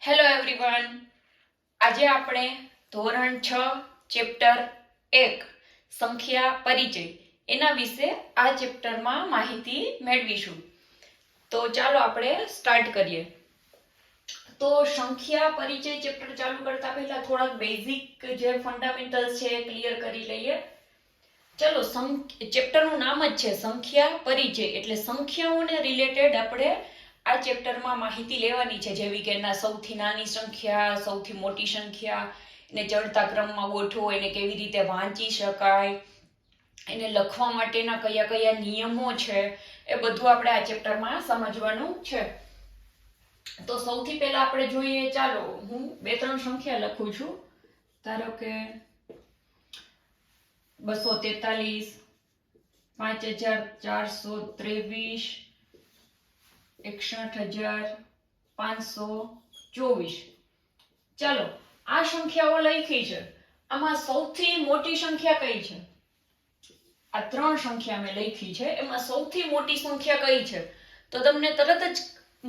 Hello everyone, આજે આપણે ધોરણ 6 ચેપ્ટર 1 સંખ્યા પરિચય એના વિશે આ ચેપ્ટરમાં માહિતી મેળવીશું. તો ચાલો આપણે સ્ટાર્ટ કરીએ. તો સંખ્યા પરિચય ચેપ્ટર ચાલુ કરતા પહેલા થોડાક બેઝિક જે ફંડામેન્ટલ્સ છે એ ક્લિયર કરી લઈએ. ચલો, ચેપ્ટરનું નામ જ છે સંખ્યા પરિચય, એટલે સંખ્યાઓને રિલેટેડ આપણે આ ચેપ્ટરમાં માહિતી લેવાની છે, જેવી કે એના સૌથી નાની સંખ્યા, સૌથી મોટી સંખ્યા, એને ચડતા ક્રમમાં ગોઠવો, એને કેવી રીતે વાંચી શકાય, એને લખવા માટેના કયા કયા નિયમો છે, એ બધું આપણે આ ચેપ્ટરમાં સમજવાનું છે. તો સૌથી પહેલા આપણે જોઈએ, ચાલો હું 2-3 સંખ્યા લખું છું. ધારો કે 243, 5423, 61524. ચાલો, આ સંખ્યાઓ લખી છે. આમાં સૌથી મોટી સંખ્યા કઈ છે? આ 3 સંખ્યા મેં લખી છે, એમાં સૌથી મોટી સંખ્યા કઈ છે? તો તમને તરત જ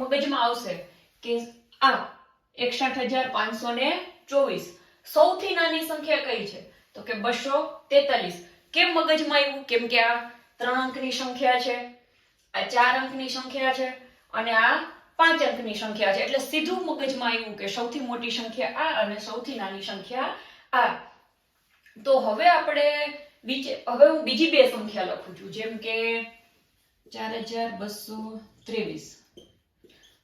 મગજમાં આવશે કે આ 61524. સૌથી નાની સંખ્યા કઈ છે? તો કે 243. કેમ મગજમાં આવ્યું? કેમ કે આ 3 અંકની સંખ્યા છે, આ 4 અંકની સંખ્યા છે અને આ 5 અંકની સંખ્યા છે, એટલે સીધું મગજમાં આવ્યું કે સૌથી મોટી સંખ્યા આ અને સૌથી નાની સંખ્યા આ. તો હવે આપણે હું બીજી 2 સંખ્યા લખું છું, જેમ કે 4223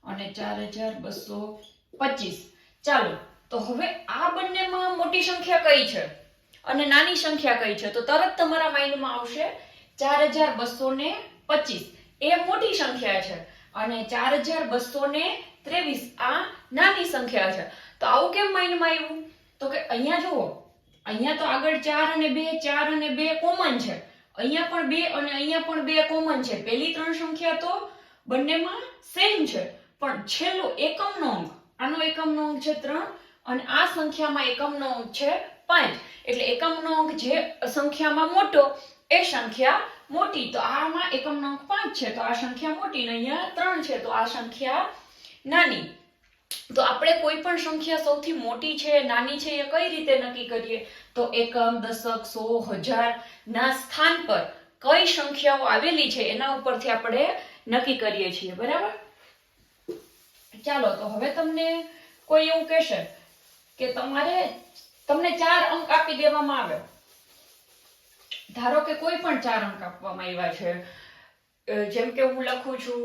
અને 4225. ચાલો, તો હવે આ બંનેમાં મોટી સંખ્યા કઈ છે અને નાની સંખ્યા કઈ છે? તો તરત તમારા માઇન્ડમાં આવશે 4225 એ મોટી સંખ્યા છે અને 4223 આ નાની સંખ્યા છે. તો આવું કેમ માઇન્ડમાં આવ્યું? તો કે અહીંયા જુઓ, અહીંયા તો આગળ 4 અને 2 કોમન છે, અહીંયા પણ 2 અને અહીંયા પણ 2 કોમન છે. પહેલી 3 સંખ્યા તો બંનેમાં સેમ છે, પણ છેલ્લો એકમનો અંક, આનો એકમનો અંક છે 3 અને આ સંખ્યામાં એકમનો અંક છે 5, એટલે એકમનો અંક જે સંખ્યામાં મોટો એ સંખ્યા મોટી. તો આમાં એકમનો અંક 5 છે, તો આ સંખ્યા મોટી, ને અહીંયા 3 છે, તો આ સંખ્યા નાની. તો આપણે કોઈ પણ સંખ્યા સૌથી મોટી છે નાની છે એ કઈ રીતે નક્કી કરીએ? તો એકમ, દશક, સો, હજાર ના સ્થાન પર કઈ સંખ્યાઓ આવેલી છે એના ઉપરથી આપણે નક્કી કરીએ છીએ, બરાબર? ચાલો, તો હવે તમને કોઈ એવું કહેશે કે તમને 4 અંક આપી દેવામાં આવે. ધારો કે કોઈ પણ 4 અંક આપવામાં આવ્યા છે, જેમ કે હું લખું છું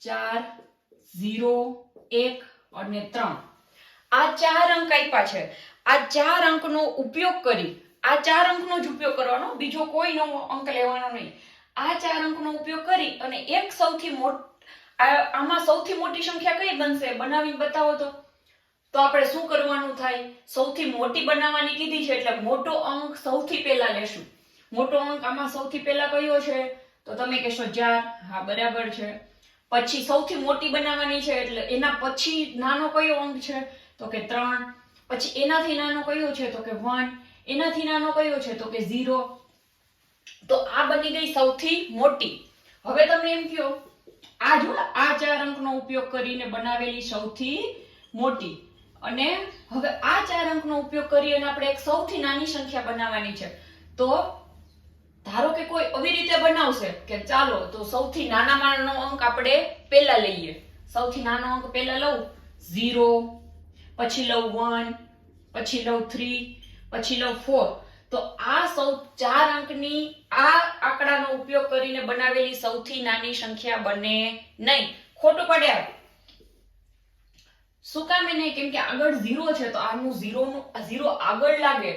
4, 0, 1 અને 3. આ 4 અંક આપ્યા છે. આ 4 અંકનો ઉપયોગ કરી, આ 4 અંકનો જ ઉપયોગ કરવાનો, બીજો કોઈ નવો અંક લેવાનો નહીં. આ 4 અંકનો ઉપયોગ કરી અને એક આમાં સૌથી મોટી સંખ્યા કઈ બનશે? બનાવીને બતાવો તો આપણે શું કરવાનું થાય? સૌથી મોટી બનાવવાની કીધી છે, એટલે મોટો અંક સૌથી પહેલા લેશું. મોટો અંક આમાં સૌથી પહેલા કયો છે? તો તમે કહેશો 4. હા, બરાબર છે. પછી સૌથી મોટી બનાવવાની છે, એટલે એના પછી નાનો કયો અંક છે? તો કે 3. પછી એનાથી નાનો કયો છે? તો કે 1. એનાથી નાનો કયો છે? તો કે 0. તો આ બની ગઈ સૌથી મોટી. હવે તમે એમ કહો, આ 4 અંકનો ઉપયોગ કરીને બનાવેલી સૌથી મોટી, અને હવે આ 4 અંકનો ઉપયોગ કરી અને આપણે એક સૌથી નાની સંખ્યા બનાવવાની છે. તો ધારો કે કોઈ આવી રીતે બનાવશે કે ચાલો, તો સૌથી નાનામાંનો અંક આપણે પહેલા લઈએ. સૌથી નાનો અંક પહેલા લઉં 0, પછી લઉં 1, પછી લઉં 3, પછી લઉં 4. તો આ 4 અંકની આ આંકડાનો ઉપયોગ કરીને બનાવેલી સૌથી નાની સંખ્યા બને નહીં. ખોટું પડે. શું કામ નહીં? કેમ કે આગળ 0 છે, તો આનું 0 આગળ લાગે.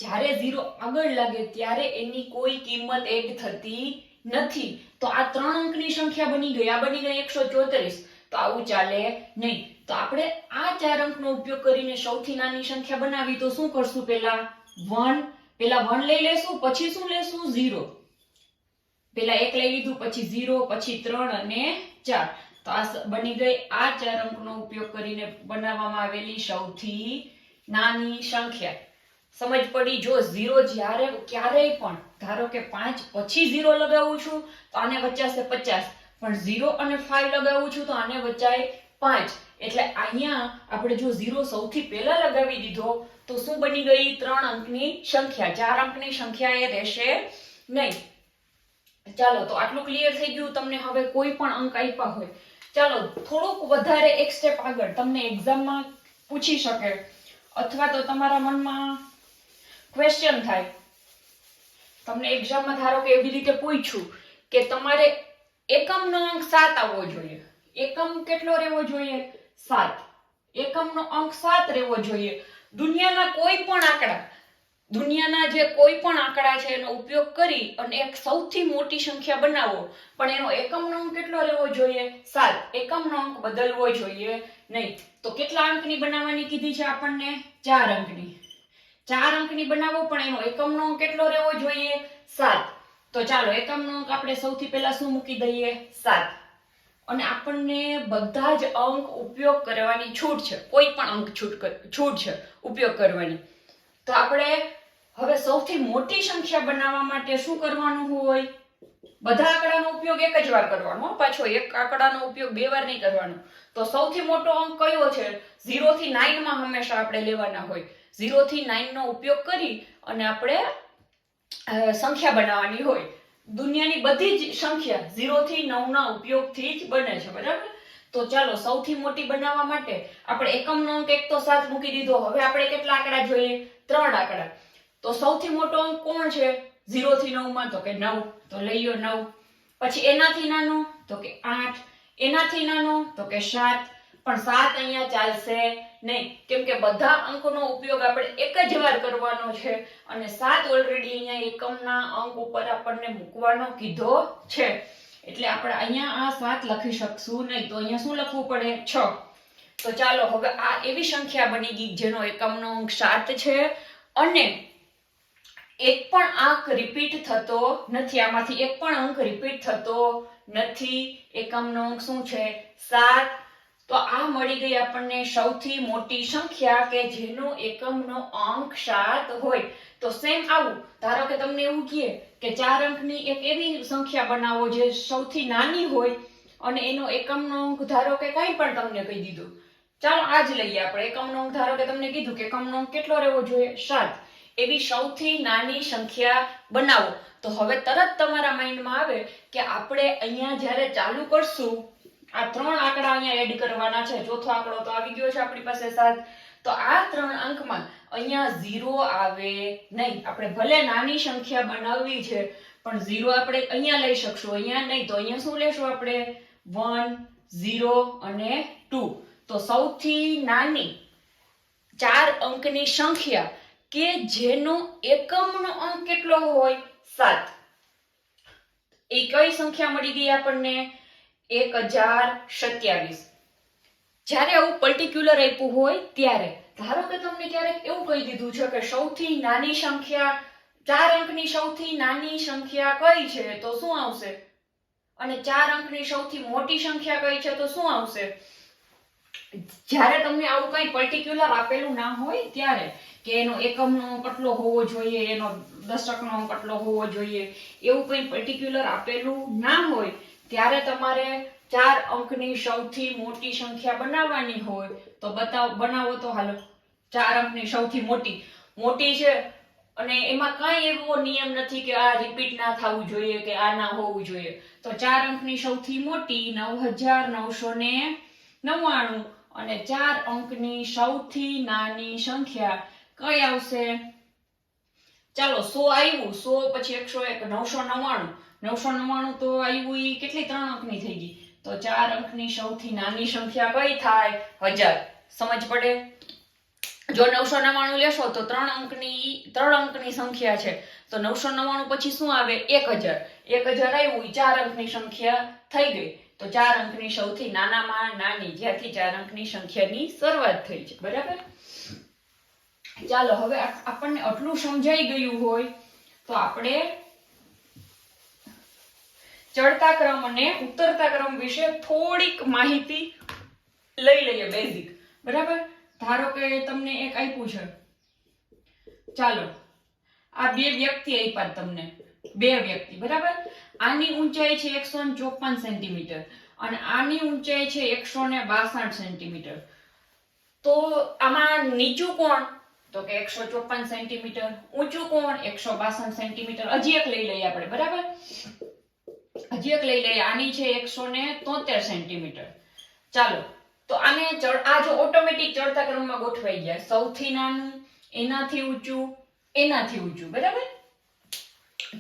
જ્યારે 0 આગળ લાગે ત્યારે એની કોઈ કિંમત એડ થતી નથી. તો આ 3 અંકની સંખ્યા બની ગઈ, આ બની ગઈ 134. તો આવું ચાલે નહીં. તો આપણે આ 4 અંકનો ઉપયોગ કરીને સૌથી નાની સંખ્યા બનાવી. તો શું કરશું? પહેલા 1 લઈ લેશું, પછી શું લેશું? 0. પહેલા 1 લઈ લીધું, પછી 0, પછી 3 અને 4. તો આ બની ગઈ આ 4 અંકનો ઉપયોગ કરીને બનાવવામાં આવેલી સૌથી નાની સંખ્યા. સમજ પડી? જો 0 જ્યારે ક્યારેય પણ, ધારો કે 5 પછી 0 લગાવું છું તો આને વચાશે 50, પણ 0 અને 5 લગાવું છું તો આને વચાય 5. એટલે અહીંયા આપણે જો 0 સૌથી પહેલા લગાવી દીધો તો શું બની ગઈ? 3 અંકની સંખ્યા. 4 અંકની સંખ્યા એ રહેશે નહીં. ચાલો, તો આટલું ક્લિયર થઈ ગયું તમને. હવે કોઈ પણ અંક આપ્યા હોય, ચાલો થોડુંક વધારે એક સ્ટેપ આગળ તમને એક્ઝામમાં પૂછી શકે અથવા તો તમારા મનમાં ક્વેશ્ચન થાય. તમને એક્ઝામમાં ધારો કે એવી રીતે પૂછ્યું કે તમારે એકમનો અંક 7 આવવો જોઈએ. એકમ કેટલો રહેવો જોઈએ? 7. એકમનો અંક 7 રહેવો જોઈએ. દુનિયાના કોઈ પણ આંકડા, દુનિયાના જે કોઈ પણ આંકડા છે એનો ઉપયોગ કરી અને એક સૌથી મોટી સંખ્યા બનાવો, પણ એનો એકમનો અંક કેટલો રહેવો જોઈએ? 7. એકમનો અંક બદલવો જોઈએ નહીં. તો કેટલા અંકની બનાવવાની કીધી છે આપણને? 4 અંકની. 4 અંકની બનાવો, પણ એનો એકમનો અંક કેટલો રહેવો જોઈએ? 7. તો ચાલો, એકમનો અંક આપણે સૌથી પહેલા શું મૂકી દઈએ? 7. અને આપણને બધા જ અંક ઉપયોગ કરવાની છૂટ છે. કોઈ પણ અંક છૂટ છે ઉપયોગ કરવાની. તો આપણે હવે સૌથી મોટી સંખ્યા બનાવવા માટે શું કરવાનું હોય? બધા આંકડાનો ઉપયોગ એક જ વાર કરવાનો, પાછો એક આંકડાનો ઉપયોગ 2 વાર નહીં કરવાનો. તો સૌથી મોટો અંક કયો છે? 0 થી 9 માં હંમેશા આપણે લેવાના હોય. 0 થી 9 નો ઉપયોગ કરી અને આપણે સંખ્યા બનાવવાની હોય. દુનિયાની બધી જ સંખ્યા 0 થી 9 ના ઉપયોગથી જ બને છે, બરાબર? તો ચાલો, સૌથી મોટી બનાવવા માટે આપણે એકમનો અંક એક તો 7 મૂકી દીધો. હવે આપણે કેટલા આંકડા જોઈએ? 3 આંકડા. તો સૌથી મોટો અંક કોણ છે 0 થી 9 માં? તો કે 9. તો લઈ લો 9. પછી એનાથી નાનો તો કે 8. એનાથી નાનો તો કે 7. પણ 7 અહીંયા ચાલશે નહીં, કેમ કે બધા અંકનો ઉપયોગ આપણે એક જ વાર કરવાનો છે અને 7 ઓલરેડી અહીંયા એકમના અંક ઉપર આપણને મૂકવાનો કીધો છે. એટલે આપણે અહીંયા આ 7 લખી શકશું નહીં. તો અહીંયા શું લખવું પડે? 6. તો ચાલો, હવે આ એવી સંખ્યા બની ગઈ જેનો એકમનો અંક 7 છે અને એક પણ અંક રિપીટ થતો નથી. આમાંથી એક પણ અંક રિપીટ થતો નથી. એકમનો અંક શું છે? 7. તો આ મળી ગઈ આપણને સૌથી મોટી સંખ્યા કે જેનો એકમનો અંક 7 હોય. તો સેમ આવું, ધારો કે તમને એવું કહે કે 4 અંકની એક એવી સંખ્યા બનાવો જે સૌથી નાની હોય અને એનો એકમનો અંક ધારો કે કંઈ પણ તમને કહી દીધું. ચાલો આ જ લઈએ આપણે. એકમનો અંક ધારો કે તમને કીધું કે એકમનો અંક કેટલો રહેવો જોઈએ? 7. એવી સૌથી નાની સંખ્યા બનાવો. તો હવે તરત તમારા માઇન્ડમાં આવે કે આપણે અહીંયા જ્યારે ચાલુ કરશું, આ 3 આંકડા અહીંયા એડ કરવાના છે. ચોથો આંકડો તો આવી ગયો છે આપણી પાસે 7. તો આ 3 અંકમાં અહીંયા 0 આવે નહીં. આપણે ભલે નાની સંખ્યા બનાવવી છે પણ 0 આપણે અહીંયા લઈ શકશું, અહીંયા નહીં. તો અહીંયા શું લેશું આપણે? 1, 0 અને 2. તો સૌથી નાની 4 અંકની સંખ્યા કે જેનો એકમનો અંક કેટલો હોય? 7. એ કઈ સંખ્યા મળી ગઈ આપણને? 1027. જ્યારે આવું પર્ટિક્યુલર આપ્યું હોય ત્યારે, ધારો કે તમને ક્યારેક એવું કહી દીધું છે કે સૌથી નાની સંખ્યા 4 અંકની સૌથી નાની સંખ્યા કઈ છે? તો શું આવશે? અને 4 અંકની સૌથી મોટી સંખ્યા કઈ છે? તો શું આવશે? જ્યારે તમને આવું કઈ પર્ટિક્યુલર આપેલું ના હોય ત્યારે, કે એનો એકમનો અંક કેટલો હોવો જોઈએ, એનો દશકનો અંક કેટલો હોવો જોઈએ, એવું કઈ પર્ટિક્યુલર આપેલું ના હોય ત્યારે તમારે 4 અંકની સૌથી મોટી સંખ્યા બનાવવાની હોય તો બનાવો. તો હાલો, 4 અંકની સૌથી મોટી છે અને એમાં કઈ એવો નિયમ નથી કે આ રિપીટ ના થવું જોઈએ કે આ ના હોવું જોઈએ. તો 4 અંકની સૌથી મોટી 9999 અને 4 અંકની સૌથી નાની સંખ્યા કઈ આવશે? ચાલો, 100 આવ્યું, 100 પછી 101, 999. 999 તો આવ્યું, એ કેટલી 3 અંકની થઈ ગઈ. તો 4 અંકની સૌથી નાની સંખ્યા કઈ થાય? 1000. સમજ પડે? જો 999 લેશો તો 3 અંકની સંખ્યા છે. તો 999 પછી શું આવે? 1000. 1000 આવ્યું, 4 અંકની સંખ્યા થઈ ગઈ. તો 4 અંકની સૌથી નાનામાં નાની, જ્યાંથી 4 અંકની સંખ્યાની શરૂઆત થઈ છે, બરાબર? ચાલો, હવે આપણને આટલું સમજાઈ ગયું હોય તો આપણે ચડતા ક્રમ અને ઉતરતા ક્રમ વિશે થોડીક માહિતી લઈ લઈએ, બેઝિક, બરાબર? ધારો કે તમને એક આપ્યું છે, ચાલો આ 2 વ્યક્તિ આપ્યા તમને, 2 વ્યક્તિ, બરાબર? આની ઊંચાઈ છે 154 સેન્ટીમીટર અને આની ઊંચાઈ છે 162 સેન્ટીમીટર. તો આમાં નીચું કોણ? તો કે 154 સેન્ટીમીટર. ઊંચું કોણ? 162 સેન્ટીમીટર. હજી એક લઈ લઈએ આપણે, બરાબર? હજી એક લઈ લઈએ. આની છે 173 સેન્ટીમીટર. ચાલો, તો આને આ જો ઓટોમેટિક ચડતા ક્રમમાં ગોઠવાઈ ગયા. સૌથી નાનું, એનાથી ઊંચું, એનાથી ઊંચું, બરાબર?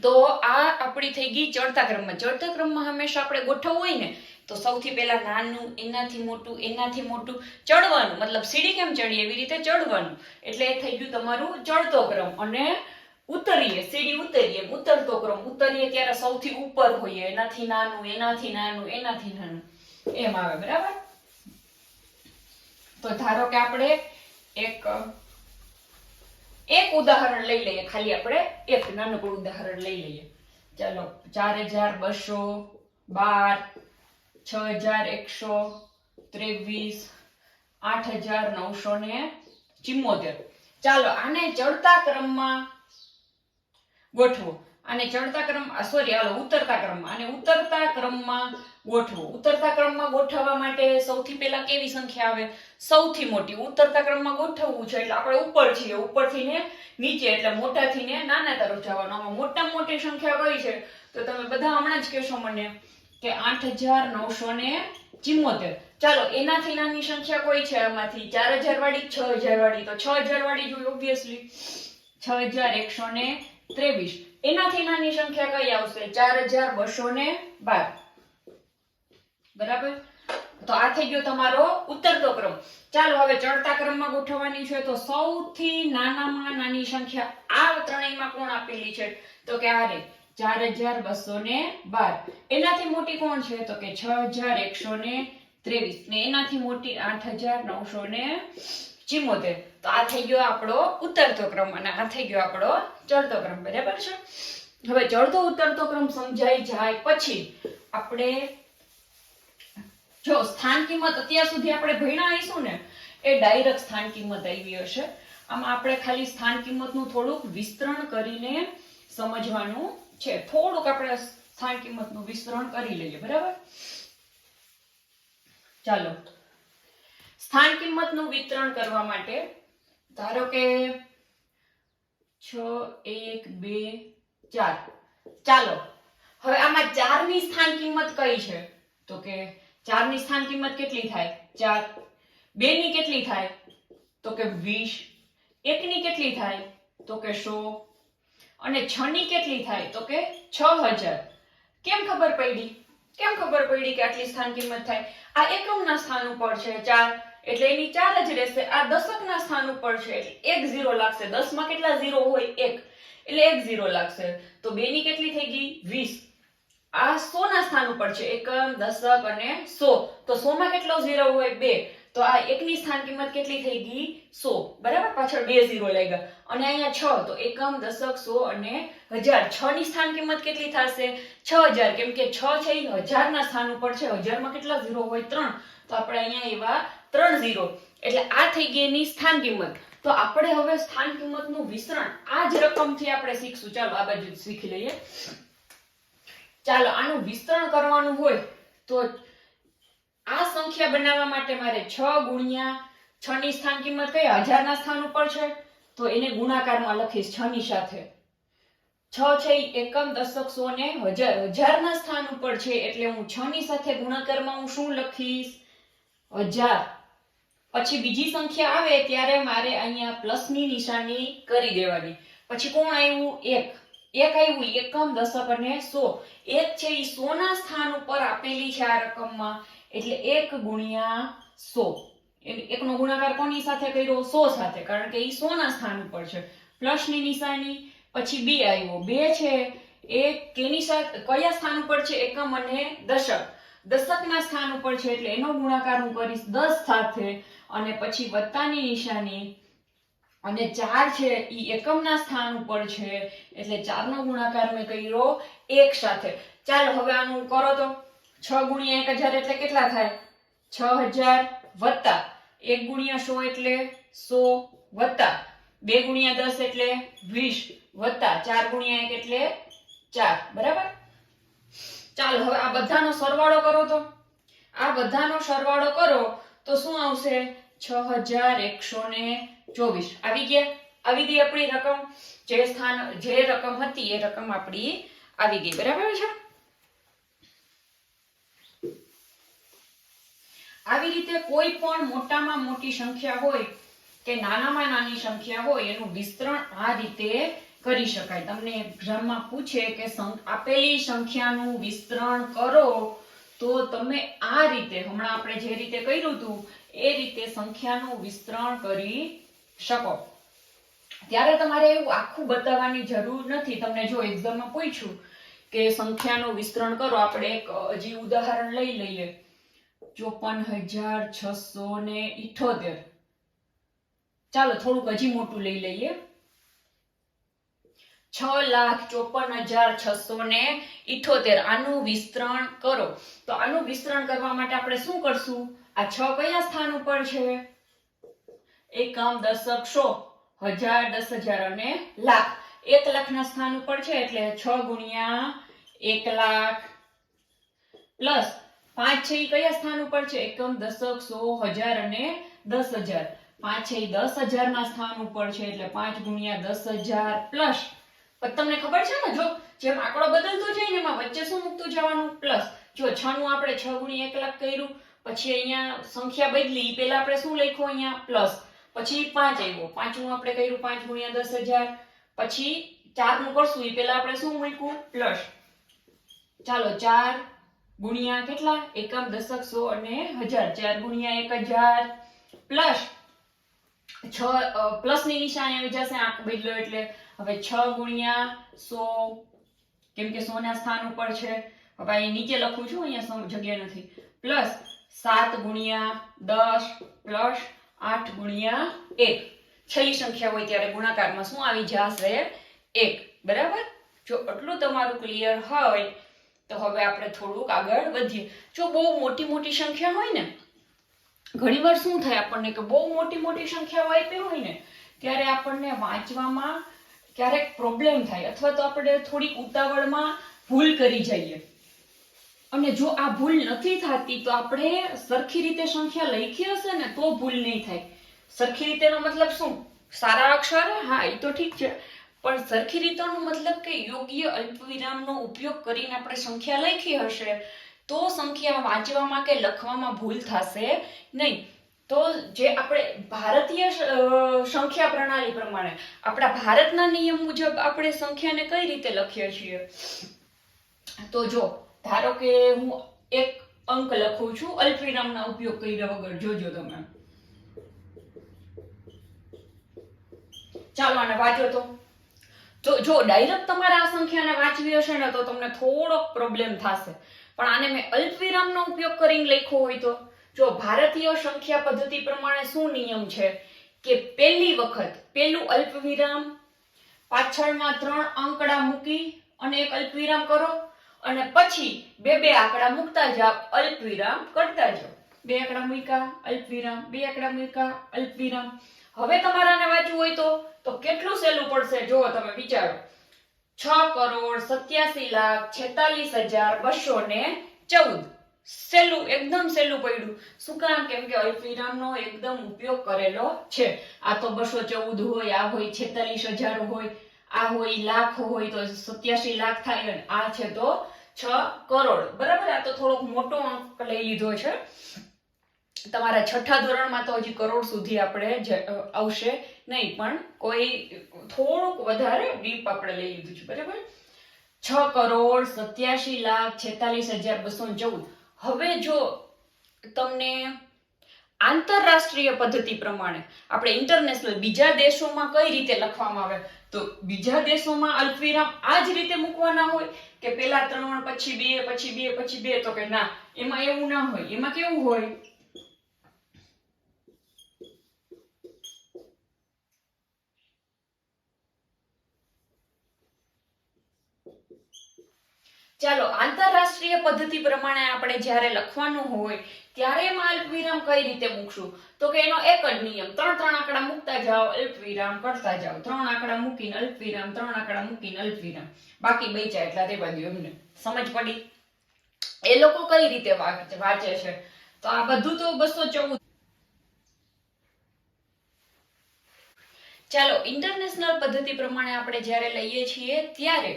તો આ આપણી થઈ ગઈ ચડતા ક્રમમાં. ચડતા ક્રમમાં હંમેશા આપણે ગોઠવવું હોય ને તો સૌથી પહેલા નાનું, એનાથી મોટું, એનાથી મોટું ચડવાનું. મતલબ સીડી કેમ ચડીએ એવી રીતે ચડવાનું. એટલે એ થઈ ગયું તમારું ચડતો ક્રમ. અને ઉતરીએ, સીડી ઉતરીએ, ઉતરતો ક્રમ. ઉતરીએ ત્યારે સૌથી ઉપર હોઈએ, એનાથી નાનું, એનાથી નાનું, એનાથી નાનું, એમ આવે, બરાબર? તો ધારો કે આપણે એક ઉદાહરણ લઈ લઈએ. ખાલી આપણે એક નાનકડું ઉદાહરણ લઈ લઈએ. ચાલો, 4212, 6123, 8974. ચાલો, આને ચડતા ક્રમમાં ગોઠવો. આને ચડતા ક્રમ ઉતરતા ક્રમમાં. આને ઉતરતા ક્રમમાં ગોઠવો. ઉતરતા ક્રમમાં ગોઠવવા માટે સૌથી પહેલા કેવી સંખ્યા આવે? સૌથી મોટી. ઉતરતા ક્રમમાં ગોઠવવું છે એટલે આપણે ઉપર છીએ, ઉપરથી ને નીચે, એટલે મોટાથી ને નાના તરફ જવાનું. આમાં મોટામાં મોટી સંખ્યા કઈ છે? તો તમે બધા હમણાં જ કહેશો મને કે 8974. ચાલો, એનાથી નાની સંખ્યા કોઈ છે આમાંથી? 4000 વાળી, 6000 વાળી. તો 6000 વાળી જોઈ ઓબ્વિયસલી 6123. એનાથી નાની સંખ્યા કઈ આવશે? 4212. બરાબર? તો આ થઈ ગયો તમારો ઉતરતો ક્રમ. ચાલો, હવે ચડતા ક્રમમાં ગોઠવવાની છે. તો સૌથી નાનામાં નાની સંખ્યા આ ત્રણેયમાં કોણ આપેલી છે? તો કે આ રે 4212. એનાથી મોટી કોણ છે? તો કે 6123. ને એનાથી મોટી 8974. તો આ થઈ ગયો આપણો ઉતરતો ક્રમ અને આ થઈ ગયો આપણો ચડતો ક્રમ, બરાબર છે? હવે ચડતો ઉતરતો ક્રમ સમજાઈ જાય પછી આપણે જો સ્થાન કિંમત અત્યાર સુધી આપણે ભણ્યા આવીશું ને એ ડાયરેક્ટ સ્થાન કિંમત આવી હશે. આમાં આપણે ખાલી સ્થાન કિંમતનું થોડુંક વિસ્તરણ કરીને સમજવાનું છે. થોડુંક આપણે સ્થાન કિંમતનું વિસ્તરણ કરી લઈએ, બરાબર? ચાલો, સ્થાન કિંમતનું વિતરણ કરવા માટે ધારો કે 6 1 2 4. ચાલો, હવે આમાં 4 ની સ્થાન કિંમત કઈ છે? તો કે 4 ની સ્થાન કિંમત કેટલી થાય? 4. 2 ની કેટલી થાય? તો કે 20. 1 ની કેટલી થાય? તો કે 100. અને 6 ની કેટલી થાય? તો કે 6000. કેમ ખબર પડી? કે આટલી સ્થાન કિંમત થાય? આ એકમના સ્થાન ઉપર છે 4, એટલે એની 4 જ રહેશે. આ દશકના સ્થાન ઉપર છે એટલે 1 0 લાગશે. 10 માં કેટલા 0 હોય? 1, એટલે 1 0 લાગશે. તો 2 ની કેટલી થઈ ગઈ? 20. આ 100 ના સ્થાન ઉપર છે, એકમ, દશક અને 100. તો 100 માં કેટલો 0 હોય? 2. તો આ 1 ની સ્થાન કિંમત કેટલી થઈ ગઈ? 100. બરાબર? પાછળ 2 0 લાગ્યા. અને અહીંયા 6, તો એકમ, દશક, 100 અને 1000. 6 ની સ્થાન કિંમત કેટલી થશે? 6000. કેમ કે 6 છે એ 1000 ના સ્થાન ઉપર છે. 1000 માં કેટલા 0 હોય? 3. તો આપણે અહીંયા એવા 3 0. એટલે આ થઈ ગઈ એની સ્થાન કિંમત. તો આપણે હવે સ્થાન કિંમતનું વિસ્તરણ આ જ રકમથી આપણે શીખશું. ચાલો, આ બાજુ શીખી લઈએ. ચાલો, આનું વિસ્તરણ કરવાનું હોય તો આ સંખ્યા બનાવવા માટે મારે 6 ગુણ્યા 6 ની સ્થાન કિંમત કઈ? 1000 ના સ્થાન ઉપર છે, તો એને ગુણાકારમાં લખીશ 6 ની સાથે. 6 છે એકમ, દશક, 100 ને 1000. 1000 ના સ્થાન ઉપર છે એટલે હું 6 ની સાથે ગુણાકારમાં હું શું લખીશ? 1000. પછી બીજી સંખ્યા આવે ત્યારે મારે અહીંયા પ્લસની નિશાની કરી દેવાની. પછી કોણ આવ્યું? 1 આવ્યું. એકમ, દશક અને 100. 1 છે એ 100 ના સ્થાન ઉપર આપેલી છે આ રકમમાં, એટલે 1 ગુણ્યા 100. એકનો ગુણાકાર કોની સાથે કર્યો? 100 સાથે, કારણ કે એ 100 ના સ્થાન ઉપર છે. પ્લસની નિશાની. પછી 2 આવ્યો. 2 છે એ કેની સાથે, કયા સ્થાન ઉપર છે? એકમ અને દશક. દશકના સ્થાન ઉપર છે એટલે એનો ગુણાકાર હું કરીશ 10 સાથે. અને પછી વત્તાની નિશાની. અને 4 છે એ એકમના સ્થાન ઉપર છે એટલે 4 નો ગુણાકાર મેં કર્યો 1 સાથે. ચાલો, હવે આનું કરો તો 6 ગુણ્યા 1000 એટલે કેટલા થાય? 6000 વત્તા 1 ગુણ્યા 100 એટલે 100 વત્તા 2 ગુણ્યા 10 એટલે 20 વત્તા 4 ગુણ્યા 1 એટલે 4. બરાબર? ચાલો, હવે આ બધાનો સરવાળો કરો તો આ બધાનો સરવાળો કરો તો શું આવશે? 6124 આવી ગઈ આપણી રકમ. જે રકમ હતી એ રકમ આપણી આવી ગઈ. બરાબર છે? આવી રીતે કોઈ પણ મોટામાં મોટી સંખ્યા હોય કે નાનામાં નાની સંખ્યા હોય એનું વિસ્તરણ આ રીતે કરી શકાય. તમને એક્ઝામમાં પૂછે કે આપેલી સંખ્યાનું વિસ્તરણ કરો તો તમે આ રીતે, હમણાં આપણે જે રીતે કર્યું હતું એ રીતે સંખ્યાનું વિસ્તરણ કરી શકો. ત્યારે તમારે એવું આખું બતાવવાની જરૂર નથી. તમને જો એક્ઝામમાં પૂછ્યું કે સંખ્યાનું વિસ્તરણ કરો, આપણે એક હજી ઉદાહરણ લઈ લઈએ. 54,678. ચાલો થોડુંક હજી મોટું લઈ લઈએ. 6,54,678. આનું વિસ્તરણ કરો. તો આનું વિસ્તરણ કરવા માટે આપણે શું કરશું? આ 6 કયા સ્થાન ઉપર છે? એકમ, દશક, સો, હજાર, 10,000 અને લાખ. 1 લાખના સ્થાન ઉપર છે એટલે 6 ગુણ્યા 1 લાખ પ્લસ 5 છે એ કયા સ્થાન ઉપર છે? એકમ, દશક, સો, હજાર અને 10,000. 5 છે એ 10,000 ના સ્થાન ઉપર છે એટલે 5 ગુણ્યા 10,000 પ્લસ. તમને ખબર છે ને, જો જેમ આંકડો બદલતો જાય ને એમાં વચ્ચે શું મૂકતું જવાનું? પ્લસ. જો 6 નું આપણે 6 ગુણ્યા 1 લાખ કર્યું, પછી અહીંયા સંખ્યા બદલી, પેલા આપણે શું લખ્યું? અહીંયા પ્લસ, પછી 5 આવ્યો. 5 નું આપણે કર્યું 5 ગુણ્યા 10,000, પછી 4 નું કરશું એ પેલા આપણે શું મૂક્યું? પ્લસ. ચાલો 4 ગુણ્યા કેટલા? એકમ, દશક, સો અને હજાર. 4 ગુણ્યા 1,000 પ્લસ 6 પ્લસ ની નિશાની આવી જશે આંક બદલ્યો એટલે. હવે 6 ગુણ્યા 100, કેમ કે 100 ના સ્થાન ઉપર છે. હવે અહીં નીચે લખું છું, અહીંયા જગ્યા નથી. પ્લસ 7 ગુણ્યા 10 પ્લસ 8 ગુણ્યા 1. છેલ્લી સંખ્યા હોય ત્યારે ગુણાકારમાં શું આવી જશે? 1. બરાબર? જો આટલું તમારું ક્લિયર હોય તો હવે આપણે થોડુંક આગળ વધીએ. જો બહુ મોટી મોટી સંખ્યા હોય ને, ઘણીવાર શું થાય આપણને કે બહુ મોટી મોટી સંખ્યાઓ આપી હોય ને ત્યારે આપણને વાંચવામાં ક્યારેક પ્રોબ્લેમ થાય, અથવા તો આપણે થોડીક ઉતાવળમાં ભૂલ કરી જઈએ. અને જો આ ભૂલ નથી થતી તો આપણે સરખી રીતે સંખ્યા લખી હશે ને તો ભૂલ નહીં થાય. સરખી રીતેનો મતલબ શું? સારા અક્ષર, હા એ તો ઠીક છે, પણ સરખી રીતેનો મતલબ કે યોગ્ય અલ્પવિરામનો ઉપયોગ કરીને આપણે સંખ્યા લખી હશે તો સંખ્યા વાંચવામાં કે લખવામાં ભૂલ થશે નહીં. તો જે આપણે ભારતીય સંખ્યા પ્રણાલી પ્રમાણે, આપણા ભારતના નિયમ મુજબ આપણે સંખ્યાને કઈ રીતે લખીએ છીએ? તો જો ધારો કે હું એક અંક લખું છું અલ્પવિરામના ઉપયોગ કર્યા વગર. જોજો તમે. ચાલો આને વાંચો તો જો ડાયરેક્ટ તમારે આ સંખ્યાને વાંચવી હશે ને તો તમને થોડોક પ્રોબ્લેમ થશે, પણ આને મેં અલ્પવિરામનો ઉપયોગ કરીને લખ્યો હોય તો જો ભારતીય સંખ્યા પદ્ધતિ પ્રમાણે શું નિયમ છે કે પહેલી વખત પહેલું અલ્પવિરામ, પાછળના 3 આંકડા મૂકી અને એક અલ્પવિરામ કરો, અને પછી બે આંકડા મૂકતા જાવ, અલ્પવિરામ કરતા જાવ. 2 આંકડા મૂક્યા અલ્પવિરામ, 2 આંકડા મૂક્યા અલ્પવિરામ. હવે તમારાને વાંચવું હોય તો કેટલું સહેલું પડશે જુઓ તમે વિચારો. 6,47,46,214. સહેલું, એકદમ સહેલું પડ્યું. શું કામ? કેમ કે અલ્પવિરામનો એકદમ ઉપયોગ કરેલો છે. આ તો 214 હોય, આ હોય 46,000 હોય, આ હોય લાખ હોય તો 87 લાખ થાય, અને આ છે તો 6 કરોડ. બરાબર? આ તો થોડોક મોટો અંક લઈ લીધો છે. તમારા 6થા ધોરણમાં તો હજી કરોડ સુધી આપણે આવશે નહીં, પણ કોઈ થોડુંક વધારે ડીપ આપણે લઈ લીધું છે. બરાબર? 6,87,46,214. હવે જો તમને આંતરરાષ્ટ્રીય પદ્ધતિ પ્રમાણે આપણે ઇન્ટરનેશનલ બીજા દેશોમાં કઈ રીતે લખવામાં આવે તો બીજા દેશોમાં અલ્પવિરામ આ જ રીતે મૂકવાના હોય કે પેલા 3 પછી 2 પછી 2 પછી 2? તો કે ના, એમાં એવું ના હોય. એમાં કેવું હોય? ચાલો આંતરરાષ્ટ્રીય પદ્ધતિ પ્રમાણે આપણે જ્યારે લખવાનું હોય ત્યારે એમાં અલ્પવિરામ કઈ રીતે મૂકશું તો કે એનો એક જ નિયમ, 3 આંકડા મૂકતા જાઓ, અલ્પવિરામ કરતા જાઓ. 3 આંકડા મૂકીને અલ્પવિરામ, 3 આંકડા મૂકીને અલ્પવિરામ. બાકી બચ્યા એટલા રહેવા દો. એમને સમજ પડી? એ લોકો કઈ રીતે વાંચે છે. તો આ બધું તો 214. ચાલો, ઇન્ટરનેશનલ પદ્ધતિ પ્રમાણે આપણે જ્યારે લઈએ છીએ ત્યારે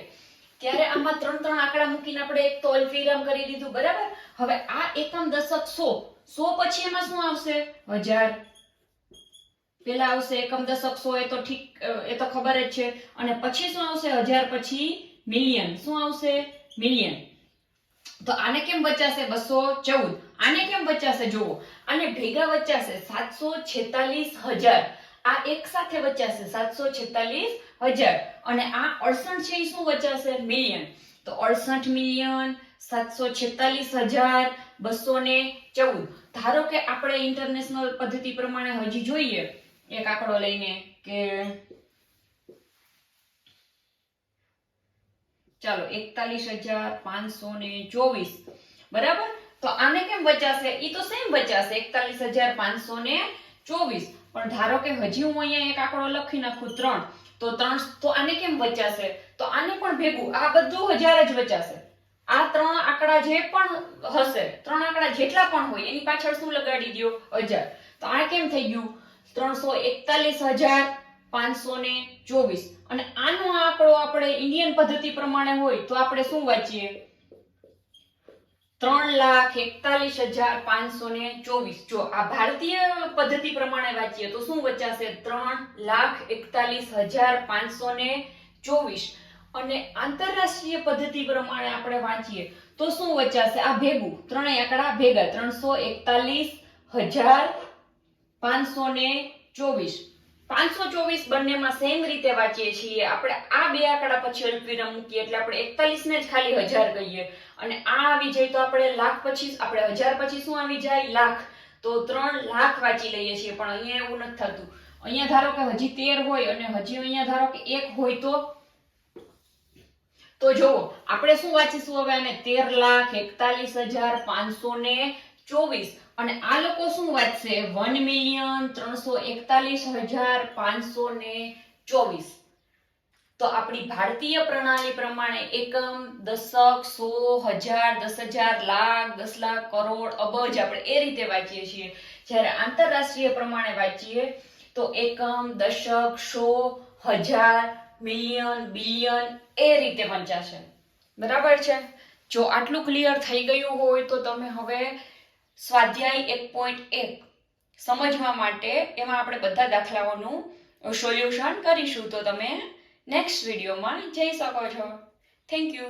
આમાં 3 આંકડા મૂકીને આપણે એક તો અલ્પવિરામ કરી દીધું, બરાબર. હવે આ એકમ, દશક, સો પછી એમાં શું આવશે? 1000 પેલા આવશે. એકમ, દશક, સો એ તો ઠીક, એ તો ખબર જ છે. અને પછી શું આવશે? 1000 પછી મિલિયન. શું આવશે? મિલિયન. તો આને કેમ બચાશે? 214. આને કેમ બચાશે? જુઓ, આને ભેગા બચાશે 746,000. આ એક સાથે બચાશે 746,000. અને આ 68 છે એ શું બચાશે? મિલિયન. તો 68 મિલિયન 746,000 214. ધારો કે આપણે ઇન્ટરનેશનલ પદ્ધતિ પ્રમાણે હજી જોઈએ એક આંકડો લઈને કે ચાલો 41,524, બરાબર. તો આને કેમ બચાશે? ઈ તો સેમ બચાશે 41,524. પણ ધારો કે હજી હું અહીંયા એક આંકડો લખી નાખું 3, તો 3 તો આને કેમ બચાશે? તો આને પણ ભેગું આ બધું 1000 જ બચાશે. આ 3 આંકડા જે પણ હશે, 3 આંકડા જેટલા પણ હોય એની પાછળ શું લગાડી દો? 1000. તો આ કેમ થઈ ગયું? 341,524. અને આનો આંકડો આપણે ઇન્ડિયન પદ્ધતિ પ્રમાણે હોય તો આપણે શું વાંચીએ? 3,41,524. જો આ ભારતીય પદ્ધતિ પ્રમાણે વાંચીએ તો શું બચાશે? 3,41,524. અને આંતરરાષ્ટ્રીય પદ્ધતિ પ્રમાણે આપણે વાંચીએ તો શું બચાશે? આ ભેગું, ત્રણેય આંકડા ભેગા 341,524. 524 બંનેમાં સેમ રીતે વાંચીએ છીએ આપણે. આ બે આંકડા પછી અલ્પવિરામ મૂકીએ એટલે આપણે 41 ને જ ખાલી 1000 કહીએ. અને આ આવી જાય તો આપણે લાખ પછી, આપણે 1000 પછી શું આવી જાય? લાખ. તો 3 લાખ વાંચી લઈએ છીએ. પણ અહીંયા એવું નથી થતું. અહીંયા ધારો કે હજી 13 હોય અને હજી અહીંયા ધારો કે 1 હોય તો જોવો આપણે શું વાંચીશું હવે આને? 13,41,524. અને આ લોકો શું વાંચશે? 1,341,524. તો આપણી ભારતીય પ્રણાલી પ્રમાણે એકમ, દશક, 100,000, 10,000, લાખ, 10 લાખ, કરોડ, અબજ આપણે એ રીતે વાંચીએ છીએ. જ્યારે આંતરરાષ્ટ્રીય પ્રમાણે વાંચીએ તો એકમ, દશક, 100,000, મિલિયન, બિલિયન એ રીતે વંચાશે. બરાબર છે? જો આટલું ક્લિયર થઈ ગયું હોય તો તમે હવે સ્વાધ્યાય 1.1 સમજવા માટે એમાં આપણે બધા દાખલાઓનું સોલ્યુશન કરીશું. તો તમે નેક્સ્ટ વિડીયોમાં જઈ શકો છો. Thank you.